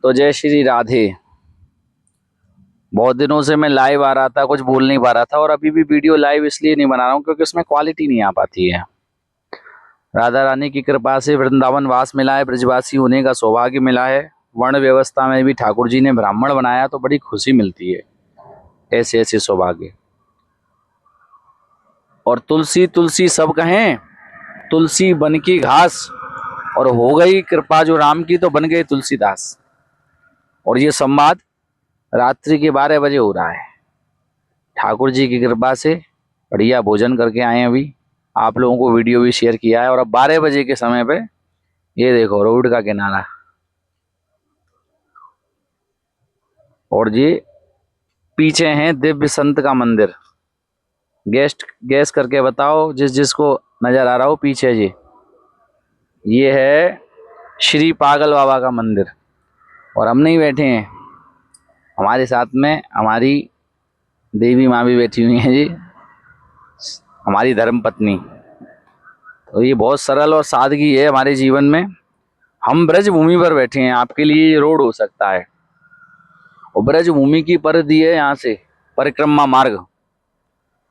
तो जय श्री राधे। बहुत दिनों से मैं लाइव आ रहा था, कुछ बोल नहीं पा रहा था, और अभी भी वीडियो लाइव इसलिए नहीं बना रहा हूँ क्योंकि उसमें क्वालिटी नहीं आ पाती है। राधा रानी की कृपा से वृंदावन वास मिला है, ब्रजवासी होने का सौभाग्य मिला है। वर्ण व्यवस्था में भी ठाकुर जी ने ब्राह्मण बनाया तो बड़ी खुशी मिलती है, ऐसे ऐसे सौभाग्य। और तुलसी तुलसी सब कहें, तुलसी बन की घास, और हो गई कृपा जो राम की तो बन गए तुलसीदास। और ये संवाद रात्रि के 12 बजे हो रहा है, ठाकुर जी की कृपा से बढ़िया भोजन करके आए हैं। अभी आप लोगों को वीडियो भी शेयर किया है, और अब 12 बजे के समय पे ये देखो रोड का किनारा, और ये पीछे है दिव्य संत का मंदिर। गैस करके बताओ जिस जिसको नजर आ रहा हो पीछे जी, ये है श्री पागल बाबा का मंदिर। और हम नहीं बैठे हैं, हमारे साथ में हमारी देवी माँ भी बैठी हुई हैं जी, हमारी धर्म पत्नी। तो ये बहुत सरल और सादगी है हमारे जीवन में। हम ब्रज भूमि पर बैठे हैं, आपके लिए ये रोड हो सकता है, और ब्रज भूमि की परिधि है यहाँ से परिक्रमा मार्ग।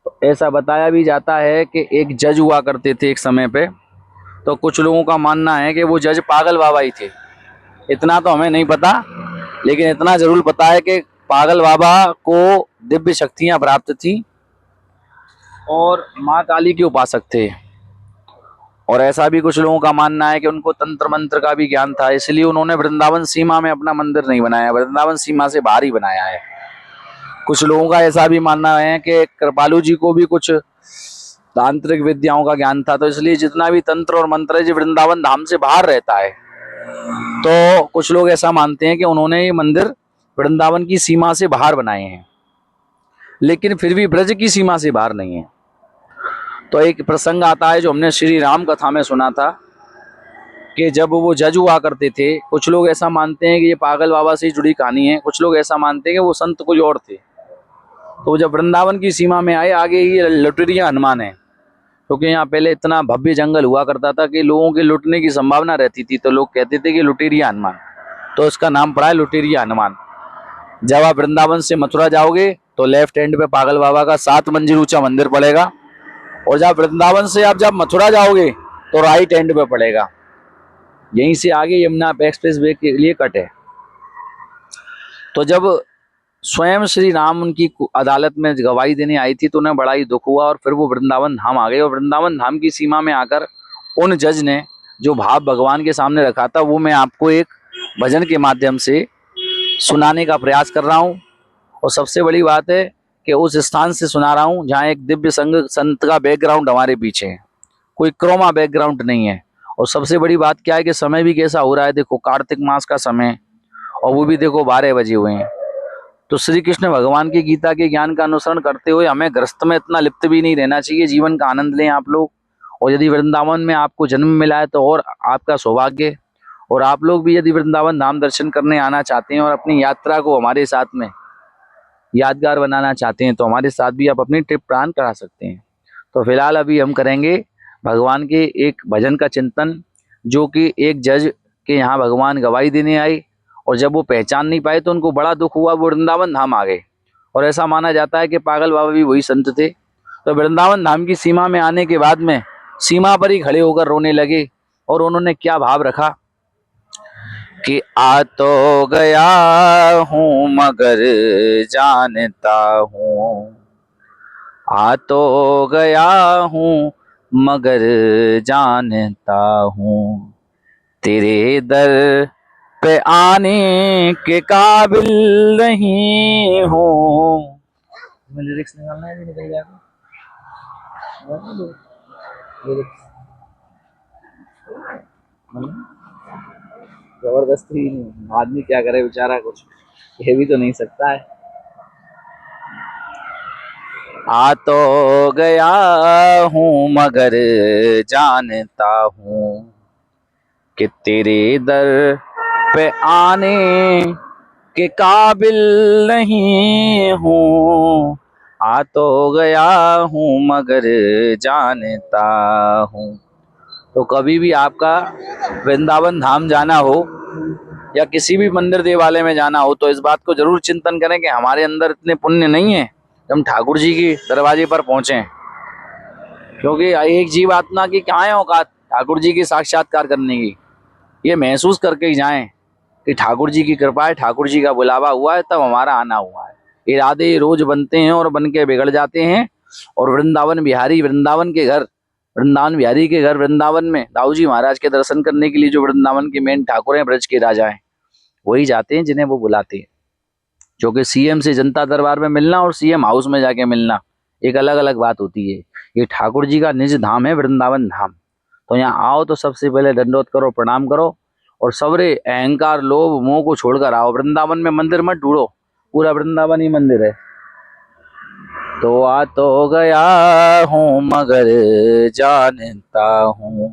तो ऐसा बताया भी जाता है कि एक जज हुआ करते थे एक समय पे, तो कुछ लोगों का मानना है कि वो जज पागल बाबा ही थे। इतना तो हमें नहीं पता, लेकिन इतना जरूर पता है कि पागल बाबा को दिव्य शक्तियां प्राप्त थी और माँ काली के उपासक थे। और ऐसा भी कुछ लोगों का मानना है कि उनको तंत्र मंत्र का भी ज्ञान था, इसलिए उन्होंने वृंदावन सीमा में अपना मंदिर नहीं बनाया, वृंदावन सीमा से बाहर ही बनाया है। कुछ लोगों का ऐसा भी मानना है कि कृपालु जी को भी कुछ तांत्रिक विद्याओं का ज्ञान था, तो इसलिए जितना भी तंत्र और मंत्र है जो वृंदावन धाम से बाहर रहता है। तो कुछ लोग ऐसा मानते हैं कि उन्होंने ये मंदिर वृंदावन की सीमा से बाहर बनाए हैं, लेकिन फिर भी ब्रज की सीमा से बाहर नहीं है। तो एक प्रसंग आता है जो हमने श्री राम कथा में सुना था कि जब वो जज हुआ करते थे, कुछ लोग ऐसा मानते हैं कि ये पागल बाबा से जुड़ी कहानी है, कुछ लोग ऐसा मानते हैं कि वो संत कोई और थे। तो जब वृंदावन की सीमा में आए, आगे ही लुटेरिया हनुमान है, क्योंकि यहाँ पहले इतना भव्य जंगल हुआ करता था कि लोगों के लुटने की संभावना रहती थी, तो लोग कहते थे कि लुटेरिया हनुमान, तो इसका नाम पड़ा है लुटेरिया हनुमान। जब आप वृंदावन से मथुरा जाओगे तो लेफ्ट हैंड पे पागल बाबा का 7 मंजिल ऊंचा मंदिर पड़ेगा, और जब वृंदावन से आप जब मथुरा जाओगे तो राइट हैंड पे पड़ेगा। यहीं से आगे यमुना एक्सप्रेस वे के लिए कट है। तो जब स्वयं श्री राम उनकी अदालत में गवाही देने आई थी तो उन्हें बड़ा ही दुख हुआ, और फिर वो वृंदावन धाम आ गए। और वृंदावन धाम की सीमा में आकर उन जज ने जो भाव भगवान के सामने रखा था, वो मैं आपको एक भजन के माध्यम से सुनाने का प्रयास कर रहा हूँ। और सबसे बड़ी बात है कि उस स्थान से सुना रहा हूँ जहाँ एक दिव्य संत का बैकग्राउंड हमारे पीछे है, कोई क्रोमा बैकग्राउंड नहीं है। और सबसे बड़ी बात क्या है कि समय भी कैसा हो रहा है, देखो कार्तिक मास का समय, और वो भी देखो 12 बजे हुए हैं। तो श्री कृष्ण भगवान की गीता के ज्ञान का अनुसरण करते हुए हमें ग्रस्त में इतना लिप्त भी नहीं रहना चाहिए, जीवन का आनंद लें आप लोग। और यदि वृंदावन में आपको जन्म मिला है तो और आपका सौभाग्य। और आप लोग भी यदि वृंदावन धाम दर्शन करने आना चाहते हैं और अपनी यात्रा को हमारे साथ में यादगार बनाना चाहते हैं, तो हमारे साथ भी आप अपनी ट्रिप प्लान करा सकते हैं। तो फिलहाल अभी हम करेंगे भगवान के एक भजन का चिंतन, जो कि एक जज के यहाँ भगवान गवाही देने आए, और जब वो पहचान नहीं पाए तो उनको बड़ा दुख हुआ, वो वृंदावन धाम आ गए। और ऐसा माना जाता है कि पागल बाबा भी वही संत थे। तो वृंदावन धाम की सीमा में आने के बाद में सीमा पर ही खड़े होकर रोने लगे, और उन्होंने क्या भाव रखा कि आ तो गया हूँ मगर जानता हूँ, आ तो गया हूँ मगर जानता हूँ, तेरे दर पे आने के काबिल नहीं हूँ। लिरिक्स निकालना है, निकल जाएगा लिरिक्स, जबरदस्ती आदमी क्या करे बेचारा, कुछ कह भी तो नहीं सकता है। आ तो गया हूँ मगर जानता हूँ कि तेरे दर पे आने के काबिल नहीं हूँ, आ तो गया हूँ मगर जानता हूँ। तो कभी भी आपका वृंदावन धाम जाना हो या किसी भी मंदिर देवालय में जाना हो तो इस बात को जरूर चिंतन करें कि हमारे अंदर इतने पुण्य नहीं है कि हम ठाकुर जी की दरवाजे पर पहुंचे। क्योंकि एक जीव आत्मा की क्या है औकात ठाकुर जी की साक्षात्कार करने की, ये महसूस करके ही जाएं कि ठाकुर जी की कृपा है, ठाकुर जी का बुलावा हुआ है, तब हमारा आना हुआ है। इरादे रोज बनते हैं और बन के बिगड़ जाते हैं। और वृंदावन बिहारी, वृंदावन के घर, वृंदावन बिहारी के घर वृंदावन में दाऊ जी महाराज के दर्शन करने के लिए जो वृंदावन के मेन ठाकुर हैं, ब्रज के राजा हैं, वही जाते हैं जिन्हें वो बुलाते हैं। जो कि सीएम से जनता दरबार में मिलना और सीएम हाउस में जाके मिलना एक अलग अलग बात होती है। ये ठाकुर जी का निज धाम है, वृंदावन धाम। तो यहाँ आओ तो सबसे पहले दंडोत करो, प्रणाम करो और सवरे अहंकार लोभ मोह को छोड़कर आओ। वृंदावन में मंदिर मत ढूंढो, पूरा वृंदावन ही मंदिर है। तो आ तो गया हूँ मगर जानता हूँ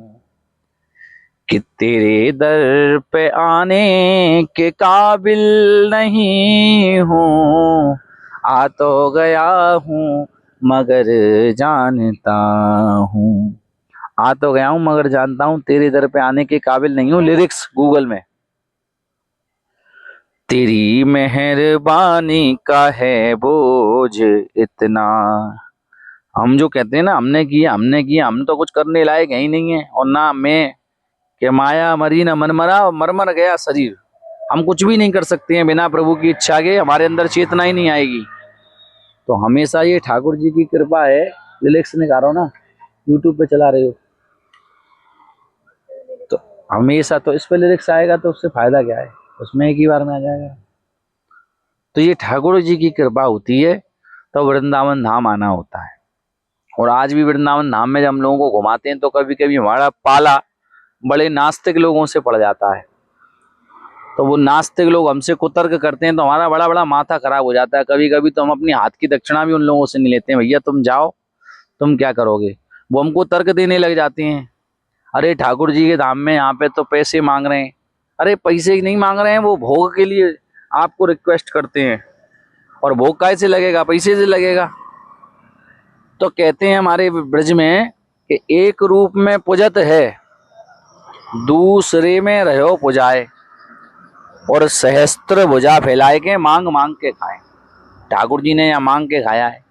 कि तेरे दर पे आने के काबिल नहीं हूँ। आ तो गया हूँ मगर जानता हूँ, आ तो गया हूँ मगर जानता हूँ तेरे दर पे आने के काबिल नहीं हूँ। लिरिक्स गूगल में। तेरी मेहरबानी का है बोझ इतना, हम जो कहते हैं ना हमने किया, हम तो कुछ करने लायक है ही नहीं है। और ना मैं कि माया मरी न मन मरा और मर मर गया शरीर, हम कुछ भी नहीं कर सकते हैं बिना प्रभु की इच्छा के, हमारे अंदर चेतना ही नहीं आएगी। तो हमेशा ये ठाकुर जी की कृपा है। लिरिक्स ने गा रहा हो ना, यूट्यूब पे चला रहे हो तो हमेशा तो इस पे लिरिक्स आएगा तो उससे फायदा क्या है, उसमें एक ही बार में आ जाएगा। तो ये ठाकुर जी की कृपा होती है तो वृंदावन धाम आना होता है। और आज भी वृंदावन धाम में जब हम लोगों को घुमाते हैं तो कभी कभी हमारा पाला बड़े नास्तिक लोगों से पड़ जाता है। तो वो नास्तिक लोग हमसे कुतर्क करते हैं तो हमारा बड़ा बड़ा माथा खराब हो जाता है। कभी कभी तो हम अपनी हाथ की दक्षिणा भी उन लोगों से नहीं लेते हैं, भैया तुम जाओ, तुम क्या करोगे। वो हमको तर्क देने लग जाते हैं, अरे ठाकुर जी के धाम में यहाँ पे तो पैसे मांग रहे हैं। अरे पैसे नहीं मांग रहे हैं, वो भोग के लिए आपको रिक्वेस्ट करते हैं। और भोग कैसे लगेगा, पैसे से लगेगा। तो कहते हैं हमारे ब्रज में कि एक रूप में पुजत है, दूसरे में रहो पुजाए, और सहस्त्र भुजा फैलाए के मांग मांग के खाए। ठाकुर जी ने यहाँ मांग के खाया है।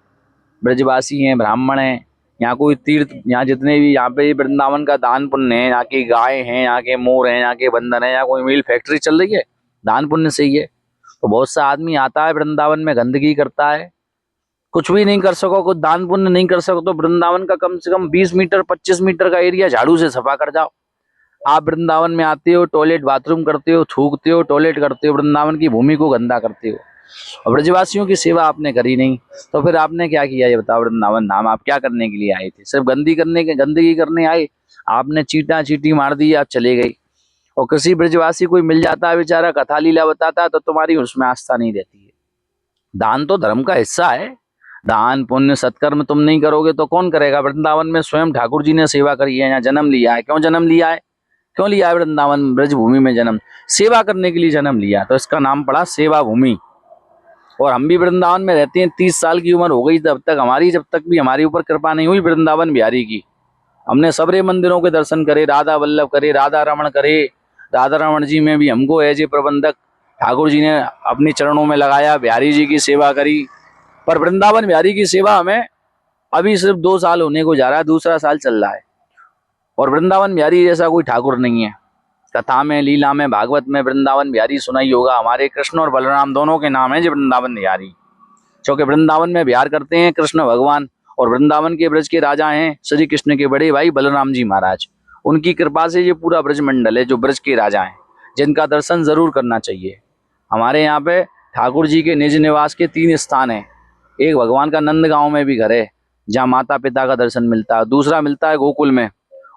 ब्रजवासी हैं, ब्राह्मण हैं, यहाँ कोई तीर्थ, यहाँ जितने भी यहाँ पे वृंदावन का दान पुण्य है, यहाँ की गाय हैं, यहाँ के मोर हैं, यहाँ के बंदर हैं, यहाँ कोई मिल फैक्ट्री चल रही है, दान पुण्य से ही है। तो बहुत सा आदमी आता है वृंदावन में गंदगी करता है, कुछ भी नहीं कर सको, कुछ दान पुण्य नहीं कर सको, तो वृंदावन का कम से कम 20 मीटर 25 मीटर का एरिया झाड़ू से सफा कर जाओ। आप वृंदावन में आते हो, टॉयलेट बाथरूम करते हो, थूकते हो, टॉयलेट करते हो, वृंदावन की भूमि को गंदा करते हो, और ब्रजवासियों की सेवा आपने करी नहीं, तो फिर आपने क्या किया ये बताओ। वृंदावन धाम आप क्या करने के लिए आए थे? सिर्फ गंदगी करने आए? आपने चीटा चीटी मार दी, आप चले गए। और किसी ब्रजवासी कोई मिल जाता है बेचारा, कथा लीला बताता है, तो तुम्हारी उसमें आस्था नहीं रहती है। दान तो धर्म का हिस्सा है, दान पुण्य सत्कर्म तुम नहीं करोगे तो कौन करेगा। वृंदावन में स्वयं ठाकुर जी ने सेवा करी है, यहाँ जन्म लिया है। क्यों जन्म लिया है, क्यों लिया है वृंदावन ब्रज भूमि में जन्म? सेवा करने के लिए जन्म लिया, तो इसका नाम पड़ा सेवा भूमि। और हम भी वृंदावन में रहते हैं, 30 साल की उम्र हो गई तब तक हमारी, जब तक भी हमारी ऊपर कृपा नहीं हुई वृंदावन बिहारी की। हमने सबरे मंदिरों के दर्शन करे, राधा वल्लभ करे, राधा रमण करे। राधा रमण जी में भी हमको एज ए प्रबंधक ठाकुर जी ने अपने चरणों में लगाया, बिहारी जी की सेवा करी। पर वृंदावन बिहारी की सेवा हमें अभी सिर्फ 2 साल होने को जा रहा है, दूसरा साल चल रहा है। और वृंदावन बिहारी जैसा कोई ठाकुर नहीं है। कथा में, लीला में, भागवत में वृंदावन बिहारी सुना ही होगा। हमारे कृष्ण और बलराम दोनों के नाम है जो वृंदावन बिहारी, क्योंकि वृंदावन में बिहार करते हैं कृष्ण भगवान, और वृंदावन के ब्रज के राजा हैं श्री कृष्ण के बड़े भाई बलराम जी महाराज। उनकी कृपा से ये पूरा ब्रज मंडल है जो ब्रज के राजा हैं, जिनका दर्शन जरूर करना चाहिए। हमारे यहाँ पे ठाकुर जी के निज निवास के 3 स्थान हैं। एक भगवान का नंदगांव में भी घर है, जहाँ माता पिता का दर्शन मिलता है। दूसरा मिलता है गोकुल में,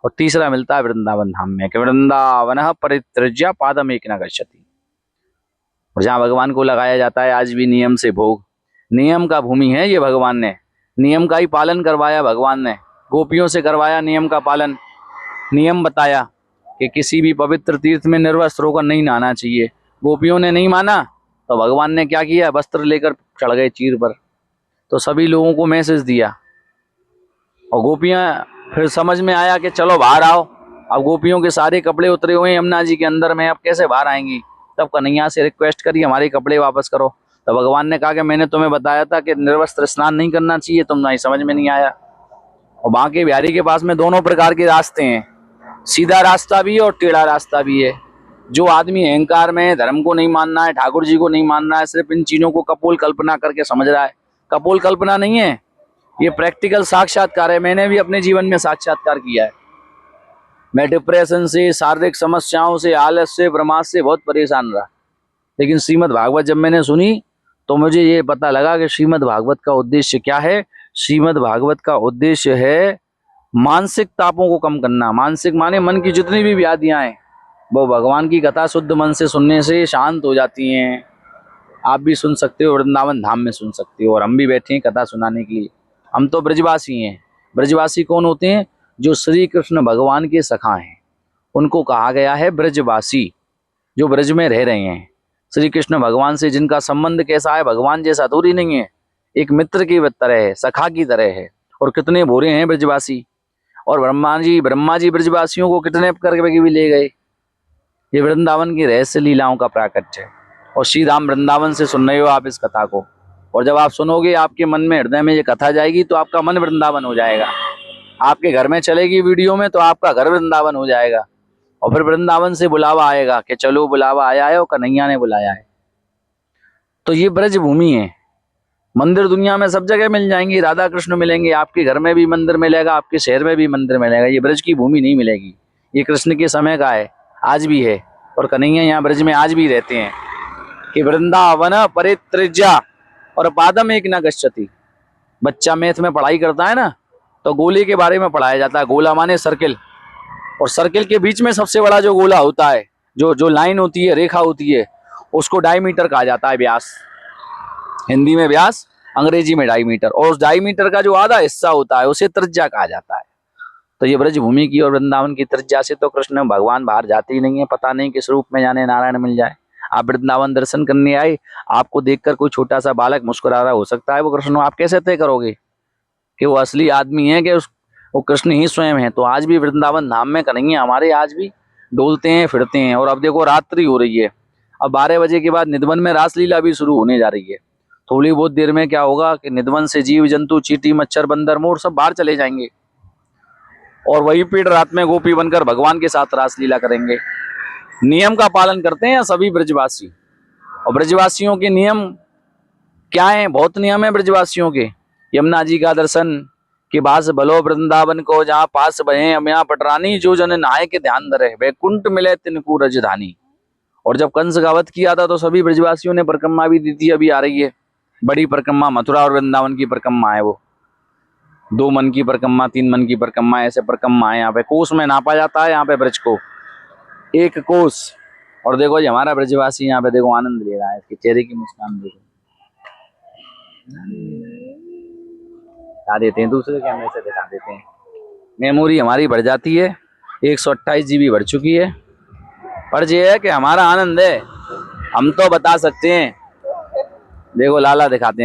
और तीसरा मिलता है वृंदावन धाम में, कि वृंदावन परित्रज्य पादम एक न गच्छति। और जहाँ भगवान को लगाया जाता है आज भी नियम से भोग। नियम का भूमि है ये, भगवान ने नियम का ही पालन करवाया। भगवान ने गोपियों से करवाया नियम का पालन। नियम बताया कि किसी भी पवित्र तीर्थ में निर्वस्त्र होकर नहीं नहाना चाहिए। गोपियों ने नहीं माना तो भगवान ने क्या किया, वस्त्र लेकर चढ़ गए चीर पर। तो सभी लोगों को मैसेज दिया, और गोपियां फिर समझ में आया कि चलो बाहर आओ। अब गोपियों के सारे कपड़े उतरे हुए हैं यमुना जी के अंदर में, अब कैसे बाहर आएंगी। तब कन्हैया से रिक्वेस्ट करी हमारे कपड़े वापस करो। तो भगवान ने कहा कि मैंने तुम्हें बताया था कि निर्वस्त्र स्नान नहीं करना चाहिए, तुम नहीं, समझ में नहीं आया। और बांके बिहारी के पास में दोनों प्रकार के रास्ते हैं, सीधा रास्ता भी है और टेढ़ा रास्ता भी है। जो आदमी अहंकार में है, धर्म को नहीं मानना है, ठाकुर जी को नहीं मानना है, सिर्फ इन चीजों को कपोल कल्पना करके समझ रहा है, कपोल कल्पना नहीं है, ये प्रैक्टिकल साक्षात्कार है। मैंने भी अपने जीवन में साक्षात्कार किया है। मैं डिप्रेशन से, शारीरिक समस्याओं से, आलस से, प्रमाद से बहुत परेशान रहा, लेकिन श्रीमद् भागवत जब मैंने सुनी तो मुझे ये पता लगा कि श्रीमद् भागवत का उद्देश्य क्या है। श्रीमद् भागवत का उद्देश्य है मानसिक तापों को कम करना। मानसिक माने मन की जितनी भी व्याधियां हैं वो भगवान की कथा शुद्ध मन से सुनने से शांत हो जाती हैं। आप भी सुन सकते हो, वृंदावन धाम में सुन सकते हो, और हम भी बैठे हैं कथा सुनाने के लिए। हम तो ब्रजवासी हैं। ब्रजवासी कौन होते हैं? जो श्री कृष्ण भगवान के सखा हैं, उनको कहा गया है ब्रजवासी, जो ब्रज में रह रहे हैं। श्री कृष्ण भगवान से जिनका संबंध कैसा है, भगवान जैसा दूरी नहीं है, एक मित्र की तरह है, सखा की तरह है। और कितने भोरे हैं ब्रजवासी। और ब्रह्मा जी ब्रजवासियों को किडनैप करके भी ले गए। ये वृंदावन की रहस्य लीलाओं का प्राकट्य है। और श्री राम वृंदावन से सुन रहे हो आप इस कथा को, और जब आप सुनोगे आपके मन में, हृदय में ये कथा जाएगी तो आपका मन वृंदावन हो जाएगा। आपके घर में चलेगी वीडियो में तो आपका घर वृंदावन हो जाएगा। और फिर वृंदावन से बुलावा आएगा कि चलो बुलावा आया है और कन्हैया ने बुलाया है। तो ये ब्रज भूमि है। मंदिर दुनिया में सब जगह मिल जाएंगे, राधा कृष्ण मिलेंगे, आपके घर में भी मंदिर मिलेगा, आपके शहर में भी मंदिर मिलेगा। ये ब्रज की भूमि नहीं मिलेगी। ये कृष्ण के समय का है, आज भी है, और कन्हैया यहाँ ब्रज में आज भी रहते हैं। कि वृंदावन परित्रज्या और पादम एक न गच्छति। बच्चा मैथ में पढ़ाई करता है ना, तो गोले के बारे में पढ़ाया जाता है। गोला माने सर्किल, और सर्किल के बीच में सबसे बड़ा जो गोला होता है, जो लाइन होती है, रेखा होती है, उसको डायमीटर कहा जाता है। व्यास, हिंदी में व्यास, अंग्रेजी में डायमीटर। और उस डायमीटर का जो आधा हिस्सा होता है उसे त्रिज्या कहा जाता है। तो ये ब्रज भूमि की और वृंदावन की त्रिज्या से तो कृष्ण भगवान बाहर जाते ही नहीं है। पता नहीं किस रूप में जाने नारायण मिल जाए। आप वृंदावन दर्शन करने आए, आपको देखकर कोई छोटा सा बालक मुस्कुरा रहा हो सकता है वो कृष्ण, आप कैसे तय करोगे कि वो असली आदमी है, कि वो कृष्ण ही स्वयं है? तो आज भी वृंदावन धाम में कन्हैया हमारे आज भी डोलते हैं, फिरते हैं। और अब देखो रात्रि हो रही है, अब 12 बजे के बाद निधवन में रासलीला भी शुरू होने जा रही है। थोड़ी बहुत देर में क्या होगा कि निधवन से जीव जंतु, चींटी, मच्छर, बंदर, मोर सब बाहर चले जाएंगे, और वही पीड़ रात में गोपी बनकर भगवान के साथ रासलीला करेंगे। नियम का पालन करते हैं सभी ब्रजवासी। और ब्रजवासियों के नियम क्या है? बहुत नियम है ब्रजवासियों के। यमुना जी का दर्शन कि बास भलो वृंदावन को, जहाँ पास बहे अम्या पटरानी, जो जन नहाए के ध्यान धरे, वैकुंठ मिले तिनको रजधानी। और जब कंस का वध किया था तो सभी ब्रजवासियों ने परिक्रमा भी दी थी। अभी आ रही है बड़ी परिक्रमा, मथुरा और वृंदावन की परिक्रमा है वो। 2 मन की परिक्रमा, 3 मन की परिक्रमा, ऐसे परिक्रमा है। यहाँ पे कोस में नापा जाता है, यहाँ पे ब्रज को 1 कोस। और देखो जी हमारा ब्रजवासी यहाँ पे देखो आनंद ले रहा है, इसके चेहरे की मुस्कान देखो। दिखा देते हैं, दूसरे कैमरे से दिखा देते हैं। मेमोरी हमारी बढ़ जाती है, 128 GB बढ़ चुकी है। पर ये है कि हमारा आनंद है, हम तो बता सकते हैं। देखो लाला दिखाते हैं।